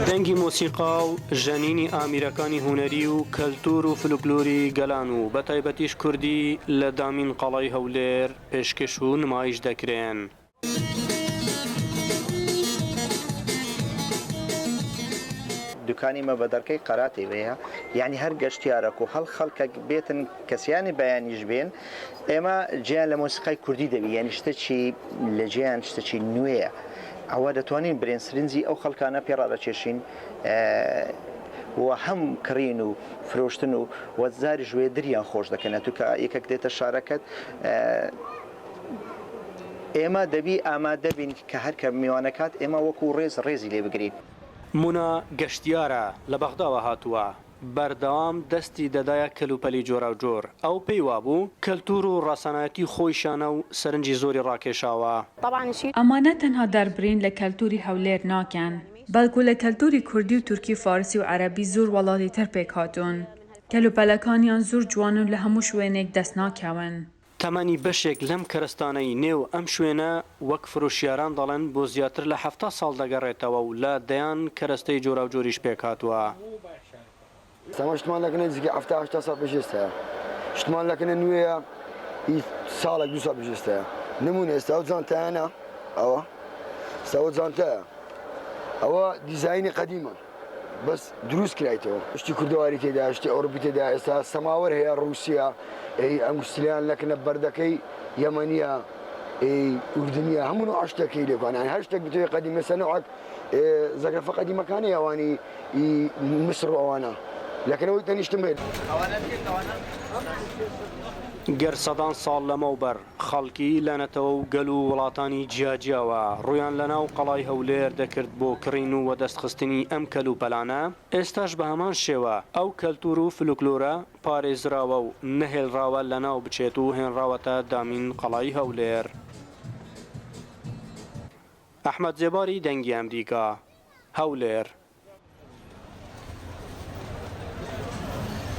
دەنگی مۆسیقا و ژەنینی ئامیرەکانی هونەری و کەلتور و فلکلۆری گەلان و بە تایبەتیش کوردی لە دامین قەڵای هەولێر پێشکەش و نمایش دەکرێن. دوکانی مە بە دەرکەی قەراتی وەیە، یعنی هەر گەشتیارەک و هەڵ خەڵکە بێتن کەسیانی بەیانیش بێن، ئێمە گیان لە مۆسیقای کوردی دەبی، یعنی شتێکی لە گیان شتێکی نوێیە. ئەوە دەتوانین برێن سرنجی ئەو خەڵکانە پێڕادەکێشین و هەم کڕین و فرۆشتن و وەزاری ژوێ دریان خۆش دەکەن. توکە یەکێک دێتە شارەکەت ئێمە دەبی ئامادە بین کە هەر کە میوانەکات ئێمە وەکو ڕێزی لێ بگرین. مونا گەشتیارە لە بەغداوە هاتووە، بەردەوام دەستی دەدایە کەلوپەلی جۆرە و جۆر. ئەو پێی وابوو کەلتور و ڕاسەنایەتی خۆیشانە و سەرنجی زۆری ڕاکێشاوە. ئەمانە تەنها دەربڕین لە کەلتوری هەولێر ناکەن، بەڵکو لە کەلتوری کوردی و تورکی فارسی و عەرەبی زۆر وڵاتی تر پێک هاتوون. کەلوپەلەکانیان زۆر جوان و لە هەموو شوێنێک دەست ناکەون. تەمەنی بەشێک لەم کەرستانەی نێو ئەم شوێنە وەک فرۆشیاران دەڵێن بۆ زیاتر لە 70 ساڵ دەگەڕێتەوە و لە دەیان کەرەستەی جۆرا و جۆریش پێک هاتووە. شتمان لەکنە نزیکە 70 ساڵ پێشێستە، شتمان لەکنە نوێیە ساڵێک 2 ساڵ پێشێستە. نمونە ئێستا ئەو جانتایانە، ئەوە ئێستا جانتایە، ئەوە دیزاینی قەدیمە بەس دروست کرایتەوە. شتی کوردەواری تێدا، شتی ئەوروپی تێدا، ئێستا سەماوەر هەیە، ڕووسیا ئەنگوستیلیان لەکنە بەردەکەی یەمەنیە، ئوردنیە، هەموو عشتەکەی لێکوانیان هەر شتێک بتوێ قەدیم لەسەر نەوەک زەگرەفە قەدیمەکانی ئەوانی مسر و ئەوانە لەکنەوەی تەنیشتم بێت. گەر سەدان ساڵ لەمەوبەر خەڵکی لەنەتەوە و گەل و وڵاتانی جیاجیاوە ڕویان لەناو قەڵای هەولێر دەکرد بۆ کڕین و وەدەستخستنی ئەم کەلوپەلانە، ئێستاش بە هەمان شێوە ئەو کەلتور و فلکلۆرە پارێزراوە و نەهێڵراوە لەناو بچێت و هێنراوەتە دامین قەڵای هەولێر. ئەحمەد جێباری دەنگی ئەمریکا، هەولێر.